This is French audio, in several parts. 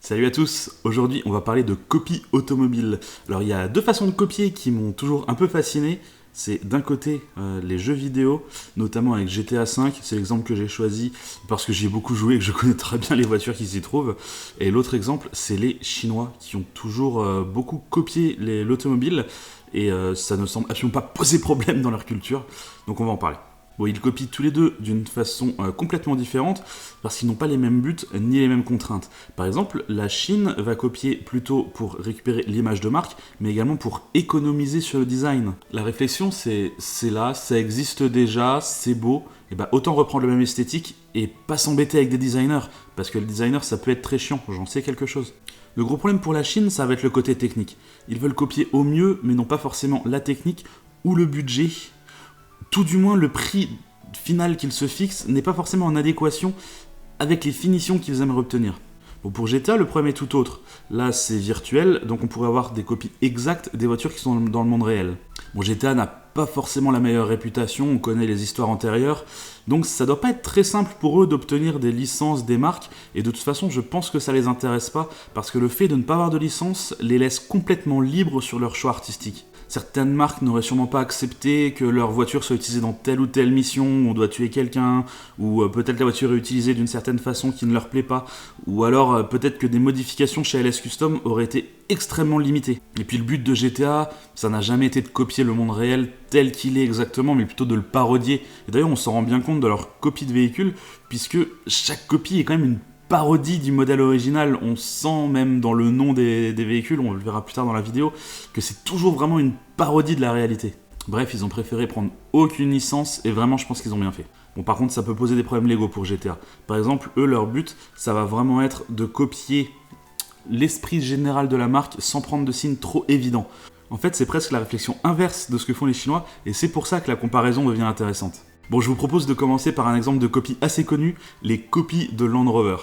Salut à tous, aujourd'hui on va parler de copie automobile. Alors il y a deux façons de copier qui m'ont toujours un peu fasciné. C'est d'un côté les jeux vidéo, notamment avec GTA V, c'est l'exemple que j'ai choisi parce que j'y ai beaucoup joué et que je connais très bien les voitures qui s'y trouvent. Et l'autre exemple, c'est les Chinois qui ont toujours beaucoup copié l'automobile et ça ne semble absolument pas poser problème dans leur culture, donc on va en parler. Bon, ils copient tous les deux d'une façon complètement différente parce qu'ils n'ont pas les mêmes buts ni les mêmes contraintes. Par exemple, la Chine va copier plutôt pour récupérer l'image de marque, mais également pour économiser sur le design. La réflexion, c'est là, ça existe déjà, c'est beau, et bah autant reprendre le même esthétique et pas s'embêter avec des designers, parce que le designer ça peut être très chiant, j'en sais quelque chose. Le gros problème pour la Chine, ça va être le côté technique. Ils veulent copier au mieux, mais n'ont pas forcément la technique ou le budget. Tout du moins, le prix final qu'ils se fixent n'est pas forcément en adéquation avec les finitions qu'ils aimeraient obtenir. Bon, pour GTA, le problème est tout autre. Là, c'est virtuel, donc on pourrait avoir des copies exactes des voitures qui sont dans le monde réel. Bon, GTA n'a pas forcément la meilleure réputation, on connaît les histoires antérieures, donc ça doit pas être très simple pour eux d'obtenir des licences des marques, et de toute façon, je pense que ça les intéresse pas, parce que le fait de ne pas avoir de licence les laisse complètement libres sur leur choix artistique. Certaines marques n'auraient sûrement pas accepté que leur voiture soit utilisée dans telle ou telle mission où on doit tuer quelqu'un, ou peut-être la voiture est utilisée d'une certaine façon qui ne leur plaît pas, ou alors peut-être que des modifications chez LS Custom auraient été extrêmement limitées. Et puis le but de GTA, ça n'a jamais été de copier le monde réel tel qu'il est exactement, mais plutôt de le parodier. Et d'ailleurs on s'en rend bien compte de leur copie de véhicule, puisque chaque copie est quand même une parodie du modèle original. On sent même dans le nom des véhicules, on le verra plus tard dans la vidéo, que c'est toujours vraiment une parodie de la réalité. Bref, ils ont préféré prendre aucune licence et vraiment je pense qu'ils ont bien fait. Bon, par contre ça peut poser des problèmes légaux pour GTA. Par exemple, eux leur but ça va vraiment être de copier l'esprit général de la marque sans prendre de signes trop évidents. En fait c'est presque la réflexion inverse de ce que font les Chinois et c'est pour ça que la comparaison devient intéressante. Bon, je vous propose de commencer par un exemple de copie assez connu, les copies de Land Rover.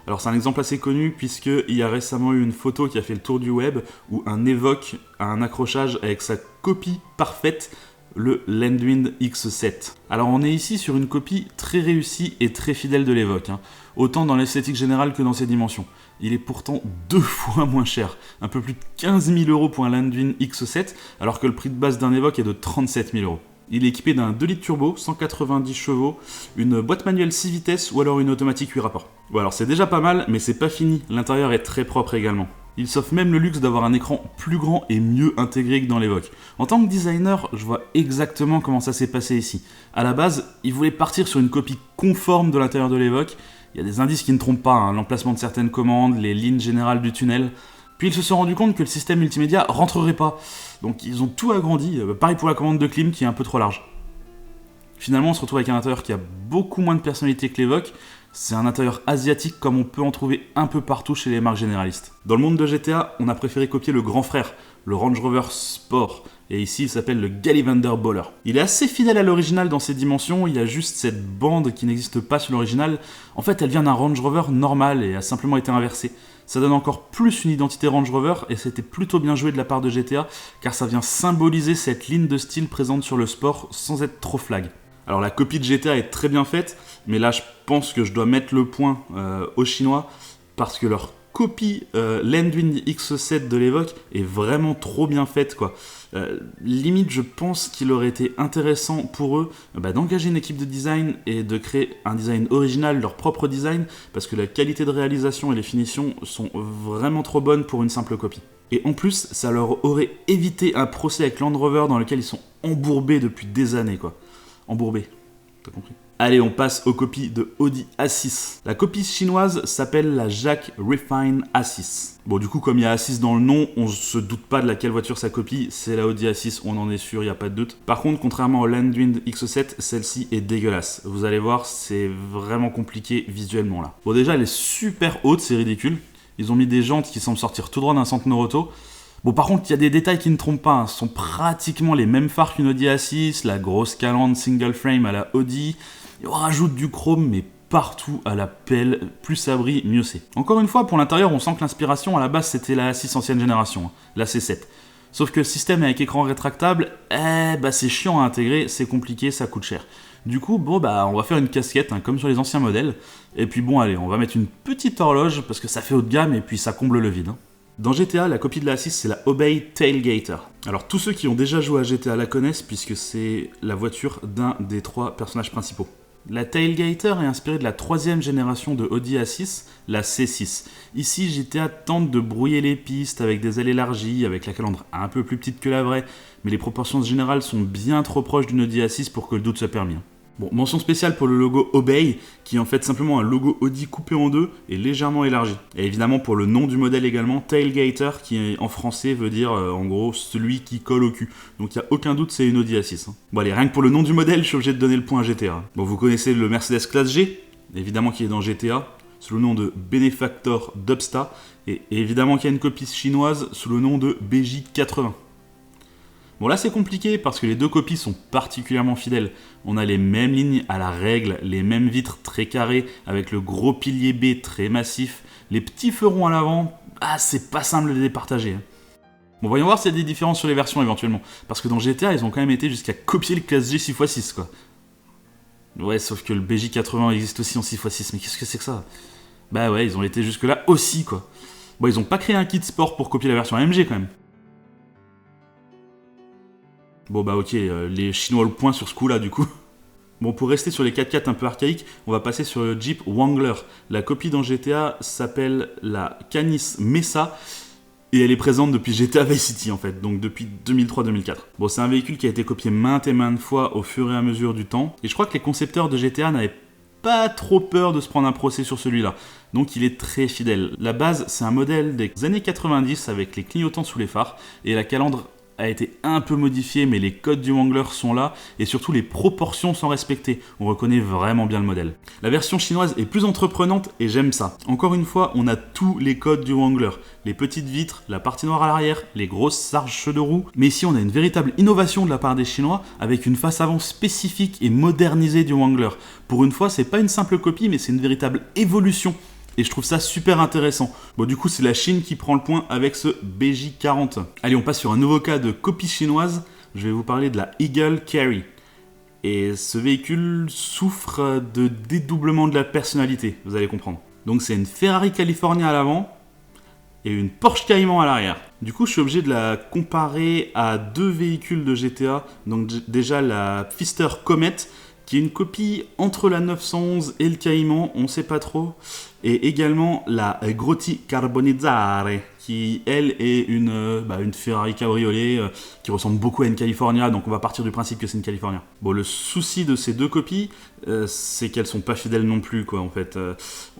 Alors c'est un exemple assez connu puisqu'il y a récemment eu une photo qui a fait le tour du web où un Evoque a un accrochage avec sa copie parfaite, le Landwind X7. Alors on est ici sur une copie très réussie et très fidèle de l'Evoque, autant dans l'esthétique générale que dans ses dimensions. Il est pourtant 2 fois moins cher, un peu plus de 15 000 € pour un Landwind X7 alors que le prix de base d'un Evoque est de 37 000 €. Il est équipé d'un 2 litres turbo, 190 chevaux, une boîte manuelle 6 vitesses ou alors une automatique 8 rapports. Bon alors c'est déjà pas mal, mais c'est pas fini, l'intérieur est très propre également. Il s'offre même le luxe d'avoir un écran plus grand et mieux intégré que dans l'Evoque. En tant que designer, je vois exactement comment ça s'est passé ici. À la base, ils voulaient partir sur une copie conforme de l'intérieur de l'Evoque. Il y a des indices qui ne trompent pas, l'emplacement de certaines commandes, les lignes générales du tunnel. Puis ils se sont rendus compte que le système multimédia rentrerait pas. Donc ils ont tout agrandi, pareil pour la commande de clim qui est un peu trop large. Finalement on se retrouve avec un intérieur qui a beaucoup moins de personnalité que l'Evoque. C'est un intérieur asiatique comme on peut en trouver un peu partout chez les marques généralistes. Dans le monde de GTA, on a préféré copier le grand frère, le Range Rover Sport. Et ici il s'appelle le Gallivant Bowler. Il est assez fidèle à l'original dans ses dimensions, il y a juste cette bande qui n'existe pas sur l'original. En fait elle vient d'un Range Rover normal et a simplement été inversée. Ça donne encore plus une identité Range Rover et c'était plutôt bien joué de la part de GTA car ça vient symboliser cette ligne de style présente sur le Sport sans être trop flag. Alors la copie de GTA est très bien faite, mais là je pense que je dois mettre le point aux Chinois parce que leur copie Landwind X7 de l'Evoque est vraiment trop bien faite quoi. Limite je pense qu'il aurait été intéressant pour eux d'engager une équipe de design et de créer un design original, leur propre design, parce que la qualité de réalisation et les finitions sont vraiment trop bonnes pour une simple copie. Et en plus ça leur aurait évité un procès avec Land Rover dans lequel ils sont embourbés depuis des années quoi. Embourbés, t'as compris ? Allez, on passe aux copies de Audi A6. La copie chinoise s'appelle la JAC Refine A6. Bon, du coup, comme il y a A6 dans le nom, on se doute pas de laquelle voiture ça copie. C'est la Audi A6, on en est sûr, il n'y a pas de doute. Par contre, contrairement au Landwind X7, celle-ci est dégueulasse. Vous allez voir, c'est vraiment compliqué visuellement là. Bon, déjà, elle est super haute, c'est ridicule. Ils ont mis des jantes qui semblent sortir tout droit d'un centenaire auto. Bon, par contre, il y a des détails qui ne trompent pas. Ce sont pratiquement les mêmes phares qu'une Audi A6, la grosse calandre single frame à la Audi. Et on rajoute du chrome, mais partout à la pelle, plus ça brille, mieux c'est. Encore une fois, pour l'intérieur, on sent que l'inspiration, à la base, c'était la A6 ancienne génération, la C7. Sauf que le système avec écran rétractable, c'est chiant à intégrer, c'est compliqué, ça coûte cher. Du coup, bon bah on va faire une casquette, hein, comme sur les anciens modèles. Et puis bon allez, on va mettre une petite horloge, parce que ça fait haut de gamme et puis ça comble le vide. Hein. Dans GTA, la copie de la A6, c'est la Obey Tailgater. Alors tous ceux qui ont déjà joué à GTA la connaissent, puisque c'est la voiture d'un des 3 personnages principaux. La Tailgater est inspirée de la 3e génération de Audi A6, la C6. Ici, GTA tente de brouiller les pistes avec des ailes élargies, avec la calandre un peu plus petite que la vraie, mais les proportions générales sont bien trop proches d'une Audi A6 pour que le doute soit permis. Bon, mention spéciale pour le logo Obey, qui est en fait simplement un logo Audi coupé en deux et légèrement élargi. Et évidemment pour le nom du modèle également, Tailgater, qui en français veut dire en gros celui qui colle au cul. Donc il n'y a aucun doute, c'est une Audi A6. Hein. Bon allez, rien que pour le nom du modèle, je suis obligé de donner le point à GTA. Bon, vous connaissez le Mercedes Classe G, évidemment qui est dans GTA, sous le nom de Benefactor Dubsta, et évidemment qu'il y a une copie chinoise sous le nom de BJ80. Bon là c'est compliqué parce que les 2 copies sont particulièrement fidèles. On a les mêmes lignes à la règle, les mêmes vitres très carrées avec le gros pilier B très massif, les petits feux ronds à l'avant, c'est pas simple de les départager. Bon voyons voir s'il y a des différences sur les versions éventuellement, parce que dans GTA ils ont quand même été jusqu'à copier le classe G 6x6 quoi. Ouais sauf que le BJ80 existe aussi en 6x6, mais qu'est-ce que c'est que ça? Bah ouais ils ont été jusque là aussi quoi. Bon ils ont pas créé un kit sport pour copier la version AMG quand même. Bon bah ok, les Chinois le point sur ce coup là du coup. Bon pour rester sur les 4x4 un peu archaïques, on va passer sur le Jeep Wrangler. La copie dans GTA s'appelle la Canis Mesa et elle est présente depuis GTA Vice City en fait, donc depuis 2003-2004. Bon c'est un véhicule qui a été copié maintes et maintes fois au fur et à mesure du temps, et je crois que les concepteurs de GTA n'avaient pas trop peur de se prendre un procès sur celui-là, donc il est très fidèle. La base c'est un modèle des années 90 avec les clignotants sous les phares, et la calandre a été un peu modifié, mais les codes du Wrangler sont là, et surtout les proportions sont respectées. On reconnaît vraiment bien le modèle. La version chinoise est plus entreprenante, et j'aime ça. Encore une fois, on a tous les codes du Wrangler. Les petites vitres, la partie noire à l'arrière, les grosses arches de roue. Mais ici, on a une véritable innovation de la part des Chinois, avec une face avant spécifique et modernisée du Wrangler. Pour une fois, c'est pas une simple copie, mais c'est une véritable évolution. Et je trouve ça super intéressant. Bon, du coup, c'est la Chine qui prend le point avec ce BJ40. Allez, on passe sur un nouveau cas de copie chinoise. Je vais vous parler de la Eagle Carry. Et ce véhicule souffre de dédoublement de la personnalité, vous allez comprendre. Donc c'est une Ferrari California à l'avant et une Porsche Cayman à l'arrière. Du coup, je suis obligé de la comparer à 2 véhicules de GTA. Donc déjà la Pfister Comet, qui est une copie entre la 911 et le Cayman, on ne sait pas trop. Et également la Grotti Carbonizzare, qui elle est une Ferrari cabriolet qui ressemble beaucoup à une California, donc on va partir du principe que c'est une California. Bon, le souci de ces 2 copies, c'est qu'elles sont pas fidèles non plus, quoi, en fait.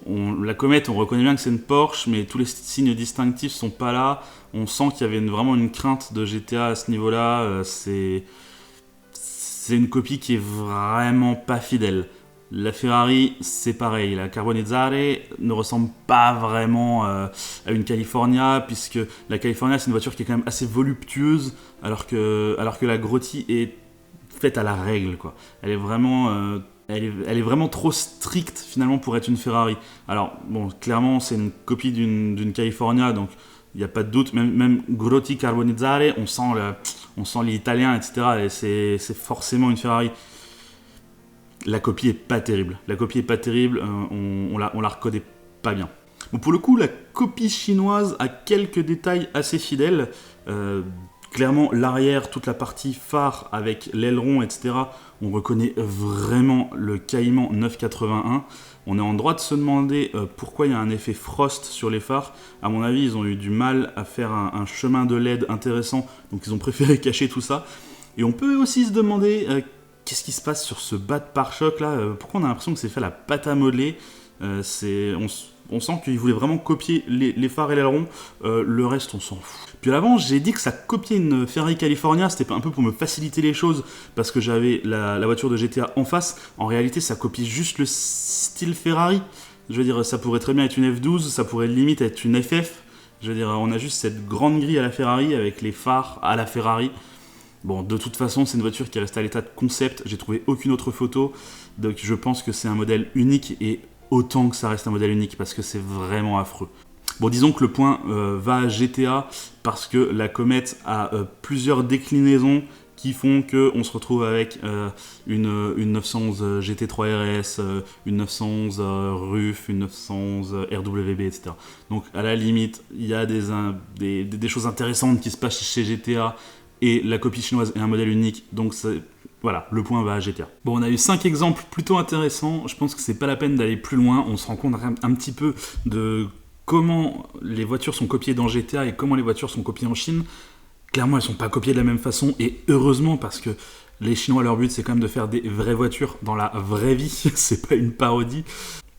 La Comet, on reconnaît bien que c'est une Porsche, mais tous les signes distinctifs sont pas là. On sent qu'il y avait vraiment une crainte de GTA à ce niveau-là. C'est une copie qui est vraiment pas fidèle. La Ferrari, c'est pareil. La Carbonizzare ne ressemble pas vraiment à une California, puisque la California, c'est une voiture qui est quand même assez voluptueuse, alors que la Grotti est faite à la règle, quoi. Elle est vraiment trop stricte, finalement, pour être une Ferrari. Alors, bon, clairement, c'est une copie d'une California, donc il n'y a pas de doute. Même Grotti Carbonizzare, on sent l'italien, etc. Et c'est forcément une Ferrari. La copie est pas terrible. On la reconnaît pas bien. Bon, pour le coup, la copie chinoise a quelques détails assez fidèles. Clairement, l'arrière, toute la partie phare avec l'aileron, etc., on reconnaît vraiment le Cayman 981. On est en droit de se demander pourquoi il y a un effet frost sur les phares. À mon avis, ils ont eu du mal à faire un chemin de LED intéressant, donc ils ont préféré cacher tout ça. Et on peut aussi se demander qu'est-ce qui se passe sur ce bas de pare-choc là. Pourquoi on a l'impression que c'est fait à la pâte à modeler. On sent qu'ils voulaient vraiment copier les phares et l'aileron. Le reste, on s'en fout. Puis à l'avant, j'ai dit que ça copiait une Ferrari California. C'était un peu pour me faciliter les choses, parce que j'avais la voiture de GTA en face. En réalité, ça copie juste le style Ferrari. Je veux dire, ça pourrait très bien être une F12, ça pourrait limite être une FF. Je veux dire, on a juste cette grande grille à la Ferrari avec les phares à la Ferrari. Bon, de toute façon, c'est une voiture qui reste à l'état de concept. J'ai trouvé aucune autre photo. Donc je pense que c'est un modèle unique, et autant que ça reste un modèle unique, parce que c'est vraiment affreux. Bon, disons que le point va à GTA, parce que la Comet a plusieurs déclinaisons qui font qu'on se retrouve avec une 911 GT3 RS, une 911 RUF, une 911 RWB, etc. Donc à la limite, il y a des choses intéressantes qui se passent chez GTA, et la copie chinoise est un modèle unique, donc voilà, le point va à GTA. Bon, on a eu 5 exemples plutôt intéressants, je pense que c'est pas la peine d'aller plus loin, on se rend compte un petit peu de comment les voitures sont copiées dans GTA et comment les voitures sont copiées en Chine. Clairement, elles sont pas copiées de la même façon, et heureusement, parce que les Chinois, leur but, c'est quand même de faire des vraies voitures dans la vraie vie, c'est pas une parodie.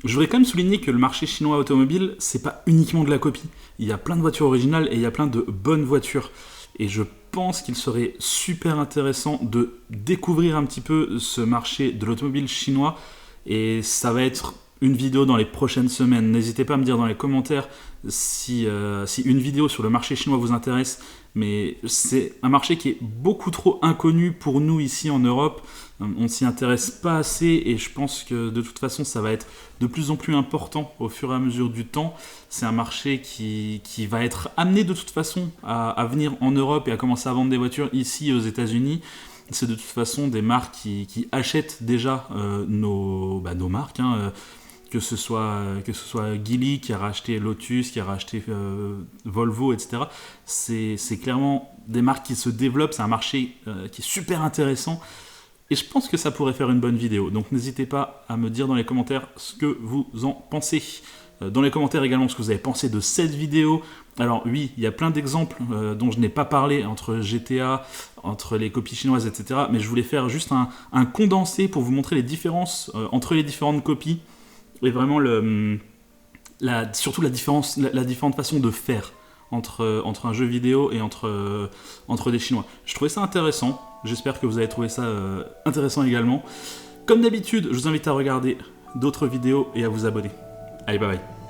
Je voudrais quand même souligner que le marché chinois automobile, c'est pas uniquement de la copie. Il y a plein de voitures originales et il y a plein de bonnes voitures. Et je pense qu'il serait super intéressant de découvrir un petit peu ce marché de l'automobile chinois. Et ça va être une vidéo dans les prochaines semaines. N'hésitez pas à me dire dans les commentaires si une vidéo sur le marché chinois vous intéresse. Mais c'est un marché qui est beaucoup trop inconnu pour nous ici en Europe. On ne s'y intéresse pas assez et je pense que de toute façon ça va être de plus en plus important au fur et à mesure du temps. C'est un marché qui va être amené de toute façon à venir en Europe et à commencer à vendre des voitures ici aux États-Unis. C'est de toute façon des marques qui achètent déjà nos marques. Que ce soit Geely qui a racheté Lotus, qui a racheté Volvo, etc. C'est clairement des marques qui se développent, c'est un marché qui est super intéressant et je pense que ça pourrait faire une bonne vidéo. Donc n'hésitez pas à me dire dans les commentaires ce que vous en pensez. Dans les commentaires également ce que vous avez pensé de cette vidéo. Alors oui, il y a plein d'exemples dont je n'ai pas parlé entre GTA, entre les copies chinoises, etc. Mais je voulais faire juste un condensé pour vous montrer les différences entre les différentes copies. Et vraiment surtout la différente façon de faire entre un jeu vidéo et entre des Chinois. Je trouvais ça intéressant, j'espère que vous avez trouvé ça intéressant également. Comme d'habitude, je vous invite à regarder d'autres vidéos et à vous abonner. Allez, bye bye.